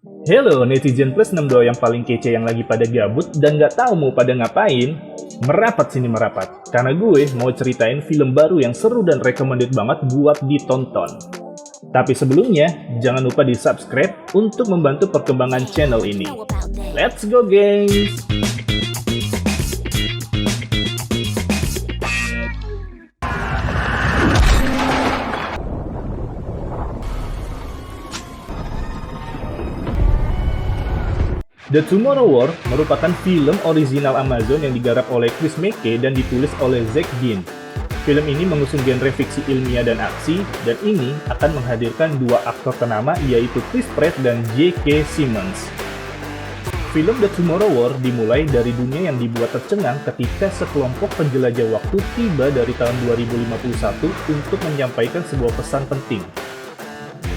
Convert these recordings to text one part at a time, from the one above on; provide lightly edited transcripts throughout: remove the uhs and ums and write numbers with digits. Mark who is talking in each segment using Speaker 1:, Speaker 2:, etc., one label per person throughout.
Speaker 1: Hello netizen plus 62 yang paling kece yang lagi pada gabut dan gak tahu mau pada ngapain. Merapat sini merapat, karena gue mau ceritain film baru yang seru dan recommended banget buat ditonton. Tapi sebelumnya, jangan lupa di subscribe untuk membantu perkembangan channel ini. Let's go guys! The Tomorrow War merupakan film original Amazon yang digarap oleh Chris McKay dan ditulis oleh Zack Dean. Film ini mengusung genre fiksi ilmiah dan aksi, dan ini akan menghadirkan dua aktor ternama yaitu Chris Pratt dan J.K. Simmons. Film The Tomorrow War dimulai dari dunia yang dibuat tercengang ketika sekelompok penjelajah waktu tiba dari tahun 2051 untuk menyampaikan sebuah pesan penting.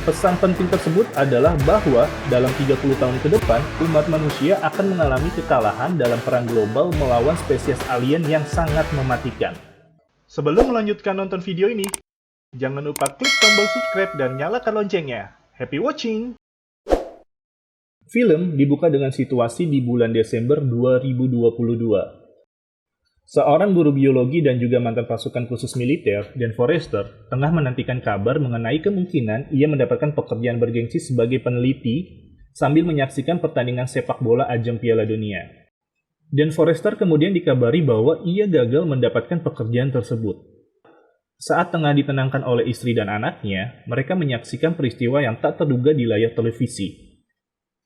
Speaker 1: Pesan penting tersebut adalah bahwa dalam 30 tahun ke depan, umat manusia akan mengalami kekalahan dalam perang global melawan spesies alien yang sangat mematikan. Sebelum melanjutkan nonton video ini, jangan lupa klik tombol subscribe dan nyalakan loncengnya. Happy watching! Film dibuka dengan situasi di bulan Desember 2022. Seorang guru biologi dan juga mantan pasukan khusus militer, Dan Forrester, tengah menantikan kabar mengenai kemungkinan ia mendapatkan pekerjaan bergengsi sebagai peneliti sambil menyaksikan pertandingan sepak bola ajang Piala Dunia. Dan Forrester kemudian dikabari bahwa ia gagal mendapatkan pekerjaan tersebut. Saat tengah ditenangkan oleh istri dan anaknya, mereka menyaksikan peristiwa yang tak terduga di layar televisi.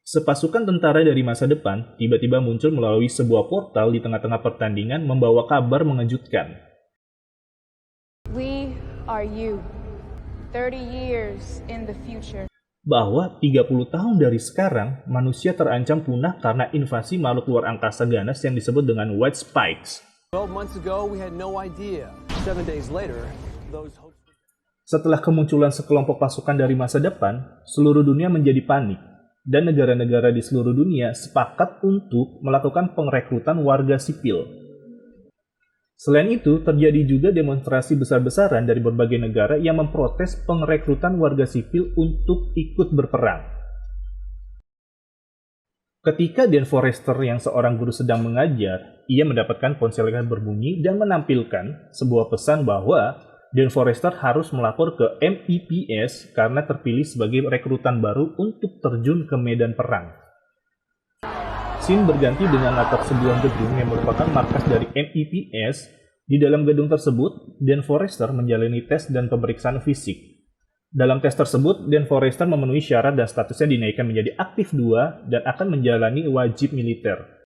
Speaker 1: Sepasukan tentara dari masa depan tiba-tiba muncul melalui sebuah portal di tengah-tengah pertandingan membawa kabar mengejutkan.
Speaker 2: We are you. 30 years in the future.
Speaker 1: Bahwa 30 tahun dari sekarang, manusia terancam punah karena invasi makhluk luar angkasa ganas yang disebut dengan White Spikes.
Speaker 3: 12 months ago, we had no idea. 7 days later, those hopes...
Speaker 1: Setelah kemunculan sekelompok pasukan dari masa depan, seluruh dunia menjadi panik. Dan negara-negara di seluruh dunia sepakat untuk melakukan pengrekrutan warga sipil. Selain itu, terjadi juga demonstrasi besar-besaran dari berbagai negara yang memprotes pengrekrutan warga sipil untuk ikut berperang. Ketika Dan Forrester yang seorang guru sedang mengajar, ia mendapatkan ponselnya berbunyi dan menampilkan sebuah pesan bahwa Dan Forrester harus melapor ke MEPS karena terpilih sebagai rekrutan baru untuk terjun ke medan perang. Scene berganti dengan latar sebuah gedung yang merupakan markas dari MEPS. Di dalam gedung tersebut, Dan Forrester menjalani tes dan pemeriksaan fisik. Dalam tes tersebut, Dan Forrester memenuhi syarat dan statusnya dinaikkan menjadi aktif 2 dan akan menjalani wajib militer.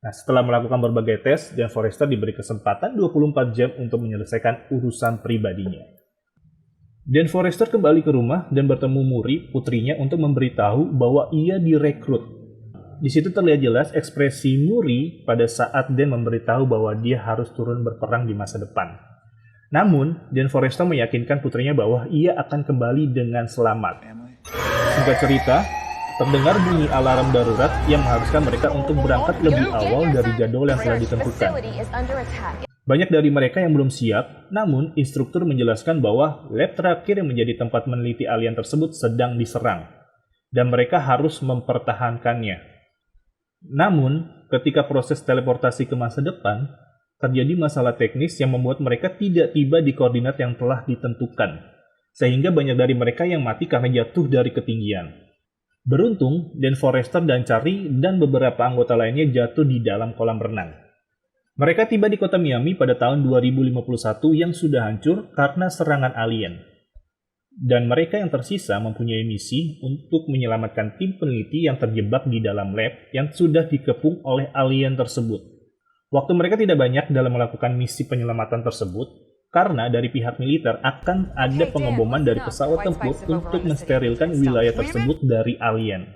Speaker 1: Nah, setelah melakukan berbagai tes, Dan Forrester diberi kesempatan 24 jam untuk menyelesaikan urusan pribadinya. Dan Forrester kembali ke rumah dan bertemu Muri, putrinya, untuk memberitahu bahwa ia direkrut. Di situ terlihat jelas ekspresi Muri pada saat Dan memberitahu bahwa dia harus turun berperang di masa depan. Namun, Dan Forrester meyakinkan putrinya bahwa ia akan kembali dengan selamat. Singkat cerita, terdengar bunyi alarm darurat yang mengharuskan mereka untuk berangkat lebih awal dari jadwal yang telah ditentukan. Banyak dari mereka yang belum siap, namun instruktur menjelaskan bahwa lab terakhir yang menjadi tempat meneliti alien tersebut sedang diserang, dan mereka harus mempertahankannya. Namun, ketika proses teleportasi ke masa depan, terjadi masalah teknis yang membuat mereka tidak tiba di koordinat yang telah ditentukan, sehingga banyak dari mereka yang mati karena jatuh dari ketinggian. Beruntung, Dan Forrester dan Charlie dan beberapa anggota lainnya jatuh di dalam kolam renang. Mereka tiba di kota Miami pada tahun 2051 yang sudah hancur karena serangan alien. Dan mereka yang tersisa mempunyai misi untuk menyelamatkan tim peneliti yang terjebak di dalam lab yang sudah dikepung oleh alien tersebut. Waktu mereka tidak banyak dalam melakukan misi penyelamatan tersebut, karena dari pihak militer akan ada pengeboman dari pesawat tempur untuk mensterilkan wilayah tersebut dari alien.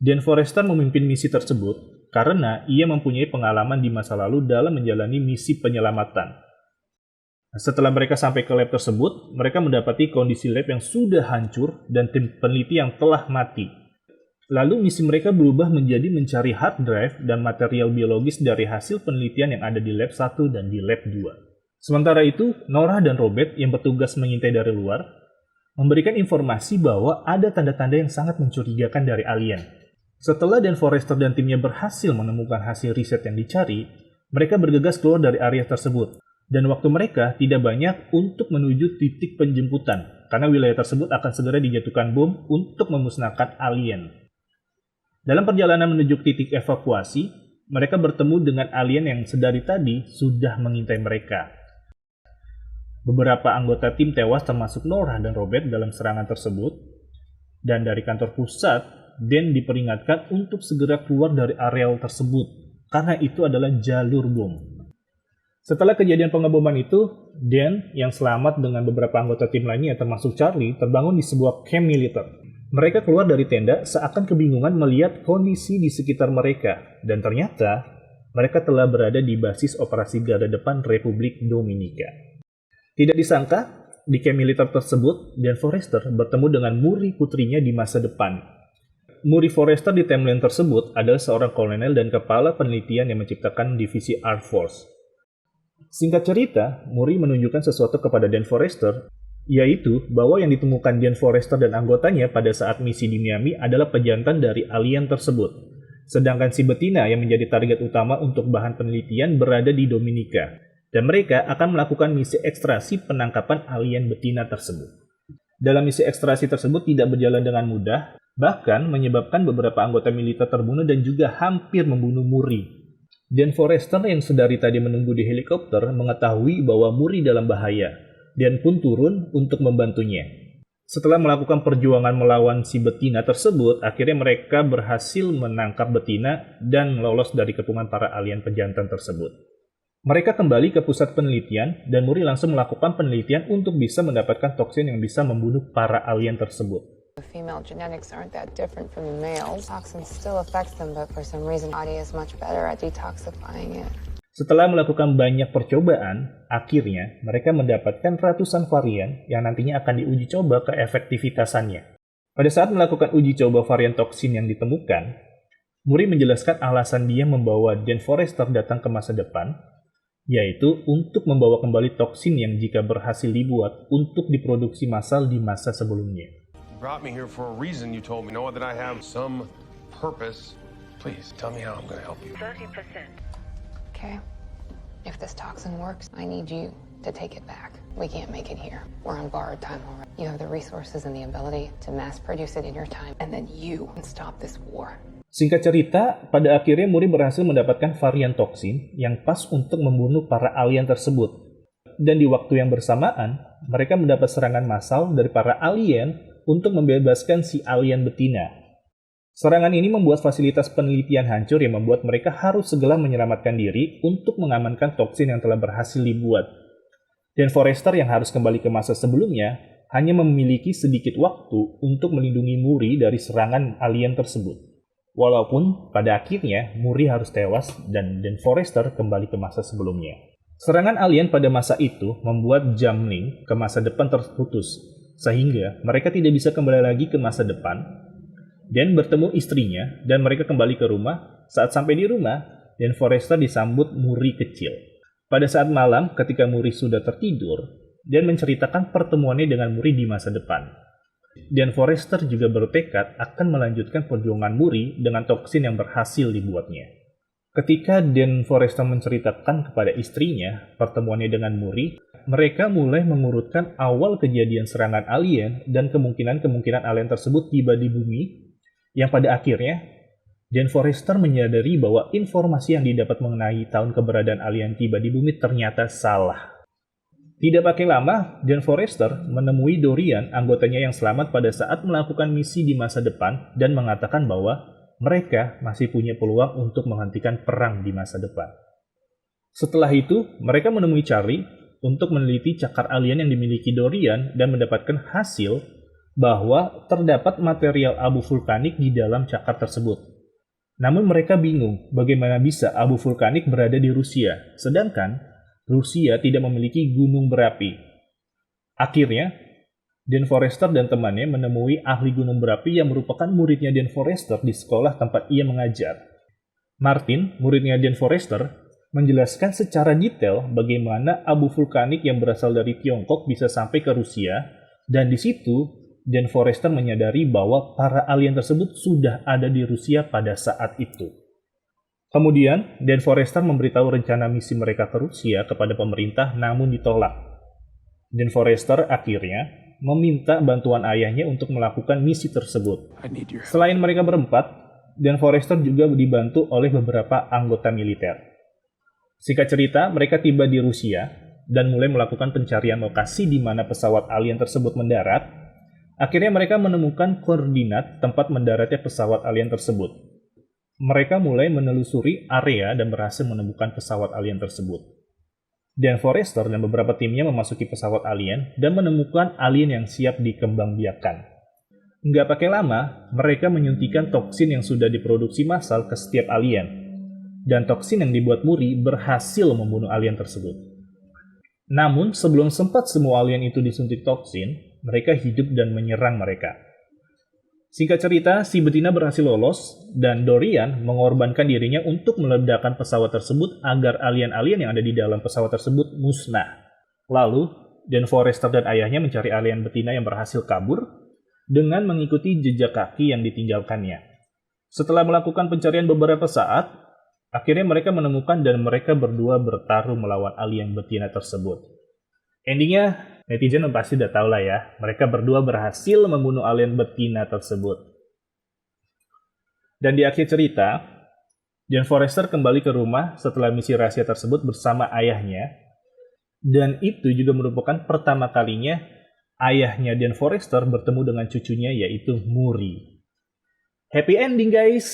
Speaker 1: Dan Forrester memimpin misi tersebut karena ia mempunyai pengalaman di masa lalu dalam menjalani misi penyelamatan. Setelah mereka sampai ke lab tersebut, mereka mendapati kondisi lab yang sudah hancur dan tim peneliti yang telah mati. Lalu misi mereka berubah menjadi mencari hard drive dan material biologis dari hasil penelitian yang ada di lab 1 dan di lab 2. Sementara itu, Nora dan Robert yang bertugas mengintai dari luar memberikan informasi bahwa ada tanda-tanda yang sangat mencurigakan dari alien. Setelah Dan Forrester dan timnya berhasil menemukan hasil riset yang dicari, mereka bergegas keluar dari area tersebut. Dan waktu mereka tidak banyak untuk menuju titik penjemputan, karena wilayah tersebut akan segera dijatuhkan bom untuk memusnahkan alien. Dalam perjalanan menuju titik evakuasi, mereka bertemu dengan alien yang sedari tadi sudah mengintai mereka. Beberapa anggota tim tewas termasuk Nora dan Robert dalam serangan tersebut, dan dari kantor pusat, Dan diperingatkan untuk segera keluar dari areal tersebut, karena itu adalah jalur bom. Setelah kejadian pengeboman itu, Dan yang selamat dengan beberapa anggota tim lainnya termasuk Charlie terbangun di sebuah camp militer. Mereka keluar dari tenda seakan kebingungan melihat kondisi di sekitar mereka, dan ternyata mereka telah berada di basis operasi garda depan Republik Dominika. Tidak disangka, di camp militer tersebut, Dan Forrester bertemu dengan Muri putrinya di masa depan. Muri Forrester di timeline tersebut adalah seorang kolonel dan kepala penelitian yang menciptakan divisi Air Force. Singkat cerita, Muri menunjukkan sesuatu kepada Dan Forrester, yaitu bahwa yang ditemukan Dan Forrester dan anggotanya pada saat misi di Miami adalah pejantan dari alien tersebut. Sedangkan si betina yang menjadi target utama untuk bahan penelitian berada di Dominika. Dan mereka akan melakukan misi ekstrasi penangkapan alien betina tersebut. Dalam misi ekstrasi tersebut tidak berjalan dengan mudah, bahkan menyebabkan beberapa anggota militer terbunuh dan juga hampir membunuh Muri. Dan Forrester yang sedari tadi menunggu di helikopter mengetahui bahwa Muri dalam bahaya, dan pun turun untuk membantunya. Setelah melakukan perjuangan melawan si betina tersebut, akhirnya mereka berhasil menangkap betina dan lolos dari kepungan para alien pejantan tersebut. Mereka kembali ke pusat penelitian dan Muri langsung melakukan penelitian untuk bisa mendapatkan toksin yang bisa membunuh para alien tersebut.
Speaker 4: The female genetics aren't that different from the males. Toxin still affects them, but for some reason, the body is much better at detoxifying it.
Speaker 1: Setelah melakukan banyak percobaan, akhirnya mereka mendapatkan ratusan varian yang nantinya akan diuji coba keefektivitasannya. Pada saat melakukan uji coba varian toksin yang ditemukan, Muri menjelaskan alasan dia membawa Dan Forrester datang ke masa depan, yaitu untuk membawa kembali toksin yang jika berhasil dibuat untuk diproduksi massal di masa sebelumnya.
Speaker 5: You brought me here for a reason. You told me, know that I have some purpose. Please tell me how I'm going to help you.
Speaker 6: 30%.
Speaker 4: Okay. If this toxin works, I need you to take it back. We can't make it here. We're on borrowed time already. You have the resources and the ability to mass produce it in your time, and then you can stop this war.
Speaker 1: Singkat cerita, pada akhirnya Muri berhasil mendapatkan varian toksin yang pas untuk membunuh para alien tersebut. Dan di waktu yang bersamaan, mereka mendapat serangan massal dari para alien untuk membebaskan si alien betina. Serangan ini membuat fasilitas penelitian hancur yang membuat mereka harus segera menyelamatkan diri untuk mengamankan toksin yang telah berhasil dibuat. Dan Forrester yang harus kembali ke masa sebelumnya hanya memiliki sedikit waktu untuk melindungi Muri dari serangan alien tersebut. Walaupun pada akhirnya Muri harus tewas dan Dan Forrester kembali ke masa sebelumnya. Serangan alien pada masa itu membuat jam link ke masa depan terputus, sehingga mereka tidak bisa kembali lagi ke masa depan. Dan bertemu istrinya dan mereka kembali ke rumah. Saat sampai di rumah, Dan Forrester disambut Muri kecil. Pada saat malam ketika Muri sudah tertidur, Dan menceritakan pertemuannya dengan Muri di masa depan. Dan Forrester juga bertekad akan melanjutkan perjuangan Muri dengan toksin yang berhasil dibuatnya. Ketika Dan Forrester menceritakan kepada istrinya pertemuannya dengan Muri, mereka mulai mengurutkan awal kejadian serangan alien dan kemungkinan alien tersebut tiba di bumi, yang pada akhirnya Dan Forrester menyadari bahwa informasi yang didapat mengenai tahun keberadaan alien tiba di bumi ternyata salah. Tidak pakai lama, Dan Forrester menemui Dorian, anggotanya yang selamat pada saat melakukan misi di masa depan, dan mengatakan bahwa mereka masih punya peluang untuk menghentikan perang di masa depan. Setelah itu, mereka menemui Charlie untuk meneliti cakar alien yang dimiliki Dorian dan mendapatkan hasil bahwa terdapat material abu vulkanik di dalam cakar tersebut. Namun mereka bingung bagaimana bisa abu vulkanik berada di Rusia, sedangkan Rusia tidak memiliki gunung berapi. Akhirnya, Dan Forrester dan temannya menemui ahli gunung berapi yang merupakan muridnya Dan Forrester di sekolah tempat ia mengajar. Martin, muridnya Dan Forrester, menjelaskan secara detail bagaimana abu vulkanik yang berasal dari Tiongkok bisa sampai ke Rusia Dan di situ, Dan Forrester menyadari bahwa para alien tersebut sudah ada di Rusia pada saat itu. Kemudian, Dan Forrester memberitahu rencana misi mereka ke Rusia kepada pemerintah namun ditolak. Dan Forrester akhirnya meminta bantuan ayahnya untuk melakukan misi tersebut. Selain mereka berempat, Dan Forrester juga dibantu oleh beberapa anggota militer. Singkat cerita, mereka tiba di Rusia dan mulai melakukan pencarian lokasi di mana pesawat alien tersebut mendarat. Akhirnya mereka menemukan koordinat tempat mendaratnya pesawat alien tersebut. Mereka mulai menelusuri area dan berhasil menemukan pesawat alien tersebut. Dan Forrester dan beberapa timnya memasuki pesawat alien dan menemukan alien yang siap dikembangbiakan. Nggak pakai lama, mereka menyuntikkan toksin yang sudah diproduksi massal ke setiap alien. Dan toksin yang dibuat Muri berhasil membunuh alien tersebut. Namun, sebelum sempat semua alien itu disuntik toksin, mereka hidup dan menyerang mereka. Singkat cerita, si betina berhasil lolos, dan Dorian mengorbankan dirinya untuk meledakkan pesawat tersebut agar alien-alien yang ada di dalam pesawat tersebut musnah. Lalu, Dan Forrester dan ayahnya mencari alien betina yang berhasil kabur dengan mengikuti jejak kaki yang ditinggalkannya. Setelah melakukan pencarian beberapa saat, akhirnya mereka menemukan dan mereka berdua bertarung melawan alien betina tersebut. Endingnya, netizen pasti udah tahu lah ya, mereka berdua berhasil membunuh alien betina tersebut. Dan di akhir cerita, Dan Forrester kembali ke rumah setelah misi rahasia tersebut bersama ayahnya. Dan itu juga merupakan pertama kalinya ayahnya Dan Forrester bertemu dengan cucunya yaitu Muri. Happy ending guys!